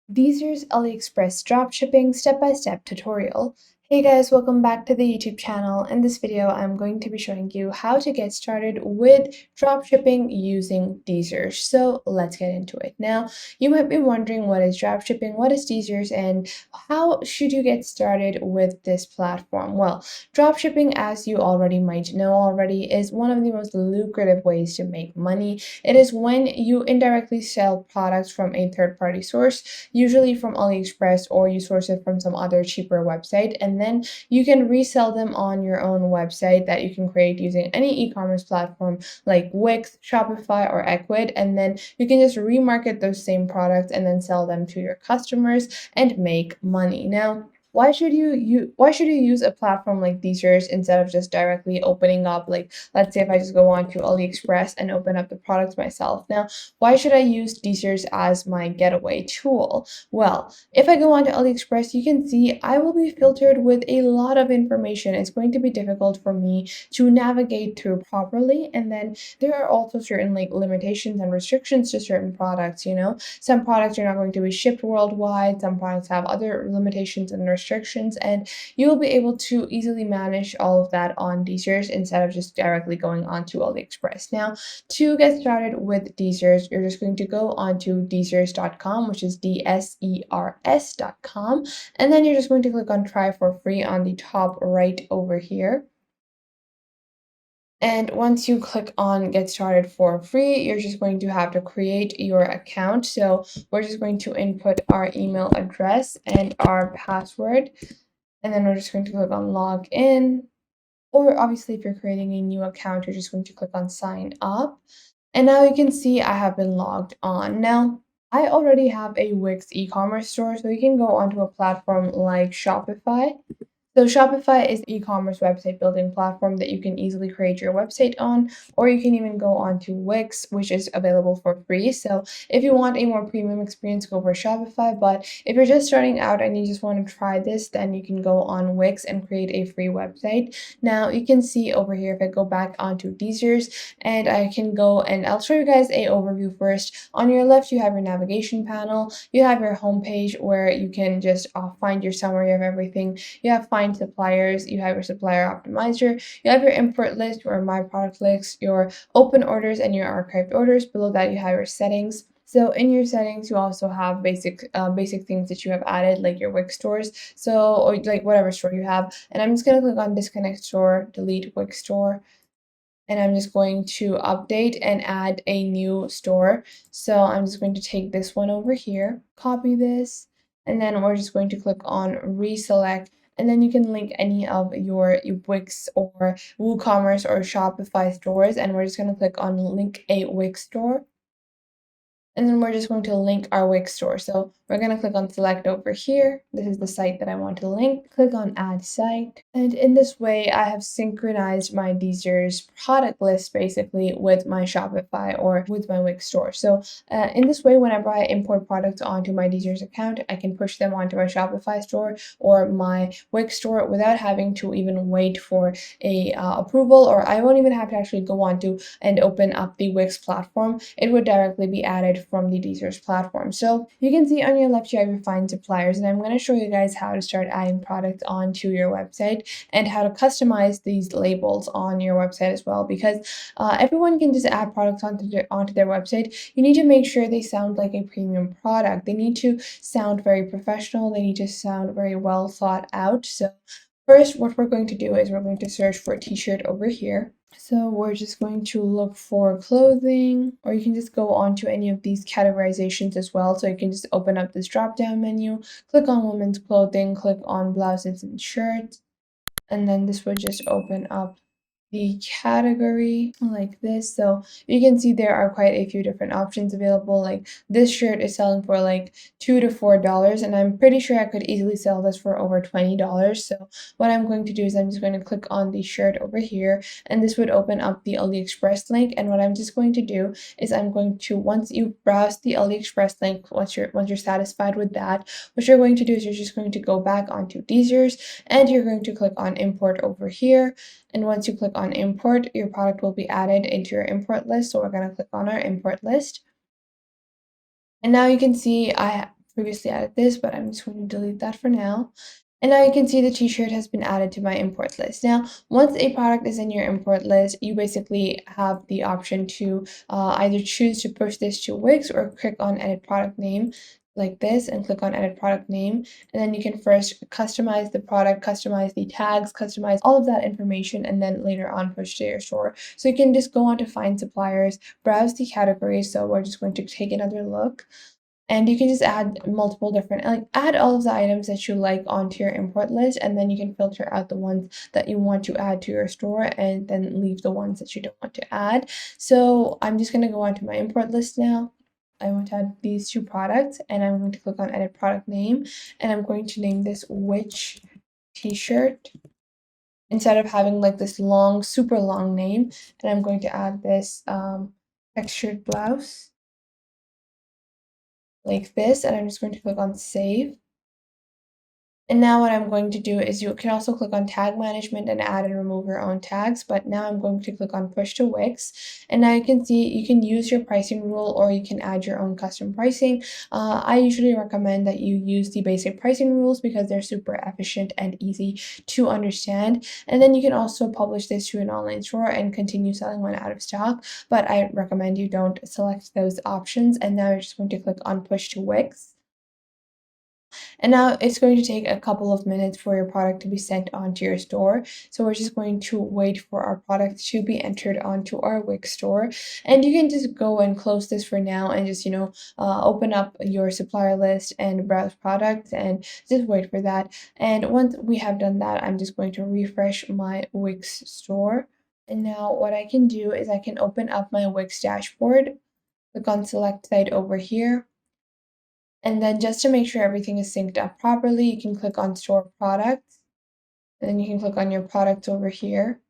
Dsers Aliexpress Dropshipping step-by-step tutorial. Hey guys, welcome back to the YouTube channel. In this video, I'm going to be showing you how to get started with dropshipping using Dsers. So let's get into it. Now, you might be wondering what is dropshipping, what is Dsers, and how should you get started with this platform? Well, dropshipping, as you already might know already, is one of the most lucrative ways to make money. It is when you indirectly sell products from a third-party source, usually from AliExpress, or you source it from some other cheaper website, and then you can resell them on your own website that you can create using any e-commerce platform like Wix, Shopify, or Ecwid, and then you can just remarket those same products and then sell them to your customers and make money. Now, why should you use a platform like Dsers instead of just directly opening up, like, let's say if I just go on to AliExpress and open up the products myself. Now, why should I use Dsers as my getaway tool? Well, if I go on to AliExpress, you can see I will be filtered with a lot of information. It's going to be difficult for me to navigate through properly, and then there are also certain like limitations and restrictions to certain products. Some products are not going to be shipped worldwide, some products have other limitations and restrictions, and you will be able to easily manage all of that on Dsers instead of just directly going onto AliExpress. Now, to get started with Dsers, you're just going to go onto dsers.com, which is Dsers.com, and then you're just going to click on try for free on the top right over here. And once you click on get started for free, you're just going to have to create your account. So we're just going to input our email address and our password, and then we're just going to click on log in. Or obviously, if you're creating a new account, you're just going to click on sign up. And now you can see I have been logged on. Now, I already have a Wix e-commerce store, so you can go onto a platform like Shopify. So Shopify is an e-commerce website building platform that you can easily create your website on, or you can even go on to Wix, which is available for free. So if you want a more premium experience, go for Shopify. But if you're just starting out and you just want to try this, then you can go on Wix and create a free website. Now you can see over here, if I go back onto Dsers, and I can go and I'll show you guys a overview first. On your left, you have your navigation panel, you have your home page where you can just find your summary of everything. You have find suppliers, you have your supplier optimizer, you have your import list, your my product list, your open orders, and your archived orders. Below that, you have your settings. So in your settings, you also have basic things that you have added, like your Wix stores. So, or like whatever store you have. And I'm just gonna click on disconnect store, delete Wix store. And I'm just going to update and add a new store. So I'm just going to take this one over here, copy this, and then we're just going to click on reselect. And then you can link any of your Wix or WooCommerce or Shopify stores. And we're just going to click on link a Wix store. And then we're just going to link our Wix store. So we're going to click on select over here. This is the site that I want to link. Click on add site. And in this way, I have synchronized my Dsers product list basically with my Shopify or with my Wix store. So in this way, whenever I import products onto my Dsers account, I can push them onto my Shopify store or my Wix store without having to even wait for a approval, or I won't even have to actually go on to and open up the Wix platform. It would directly be added from the Dsers platform. So you can see on your left you have your find suppliers, and I'm going to show you guys how to start adding products onto your website and how to customize these labels on your website as well, because everyone can just add products onto their website. You need to make sure they sound like a premium product. They need to sound very professional. They need to sound very well thought out. So first, what we're going to do is we're going to search for a t-shirt over here. So we're just going to look for clothing, or you can just go on to any of these categorizations as well. So you can just open up this drop down menu, click on women's clothing, click on blouses and shirts, and then this would just open up the category like this. So you can see there are quite a few different options available. Like this shirt is selling for like $2 to $4, and I'm pretty sure I could easily sell this for over $20. So what I'm going to do is I'm just going to click on the shirt over here, and this would open up the AliExpress link. And what I'm just going to do is I'm going to, once you browse the AliExpress link, once you're satisfied with that, what you're going to do is you're just going to go back onto Dsers, and you're going to click on import over here. And once you click on import, your product will be added into your import list. So we're going to click on our import list. And now you can see previously added this, but I'm just going to delete that for now. And now you can see the t-shirt has been added to my import list. Now, once a product is in your import list, you basically have the option to either choose to push this to Wix or click on edit product name like this and click on edit product name. And then you can first customize the product, customize the tags, customize all of that information, and then later on push to your store. So you can just go on to find suppliers, browse the categories. So we're just going to take another look. And you can just add multiple different, like add all of the items that you like onto your import list, and then you can filter out the ones that you want to add to your store and then leave the ones that you don't want to add. So I'm just going to go onto my import list now. I want to add these two products, and I'm going to click on edit product name, and I'm going to name this witch t-shirt instead of having like this long, super long name. And I'm going to add this textured blouse like this, and I'm just going to click on save. And now what I'm going to do is you can also click on tag management and add and remove your own tags, but now I'm going to click on push to Wix. And now you can see you can use your pricing rule or you can add your own custom pricing. I usually recommend that you use the basic pricing rules because they're super efficient and easy to understand. And then you can also publish this to an online store and continue selling when out of stock, but I recommend you don't select those options. And now you're just going to click on push to Wix. And now it's going to take a couple of minutes for your product to be sent onto your store. So we're just going to wait for our product to be entered onto our Wix store. And you can just go and close this for now and just, open up your supplier list and browse products and just wait for that. And once we have done that, I'm just going to refresh my Wix store. And now what I can do is I can open up my Wix dashboard, click on select site over here. And then just to make sure everything is synced up properly, you can click on store products, and then you can click on your products over here.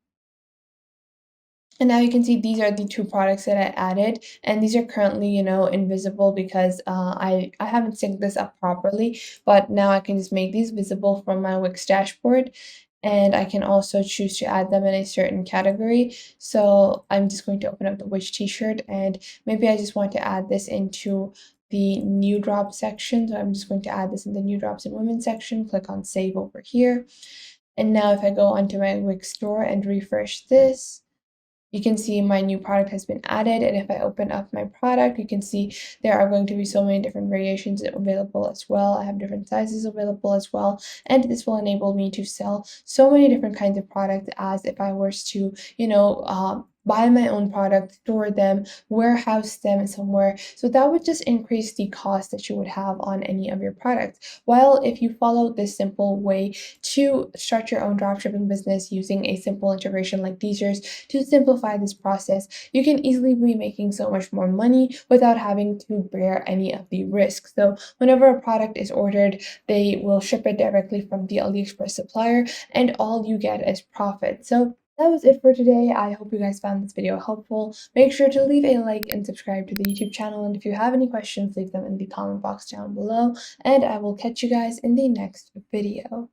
And now you can see these are the two products that I added, and these are currently, invisible because I haven't synced this up properly, but now I can just make these visible from my Wix dashboard, and I can also choose to add them in a certain category. So I'm just going to open up the Witch t-shirt, and maybe I just want to add this into the new drop section. So I'm just going to add this in the new drops in women section, click on save over here. And now if I go onto my Wix store and refresh this, you can see my new product has been added, and if I open up my product, you can see there are going to be so many different variations available as well. I have different sizes available as well, and this will enable me to sell so many different kinds of products as if I was to, buy my own product, store them, warehouse them somewhere. So that would just increase the cost that you would have on any of your products. While if you follow this simple way to start your own dropshipping business using a simple integration like Dsers to simplify this process, you can easily be making so much more money without having to bear any of the risks. So whenever a product is ordered, they will ship it directly from the AliExpress supplier, and all you get is profit. So that was it for today. I hope you guys found this video helpful. Make sure to leave a like and subscribe to the YouTube channel. And if you have any questions, leave them in the comment box down below. And I will catch you guys in the next video.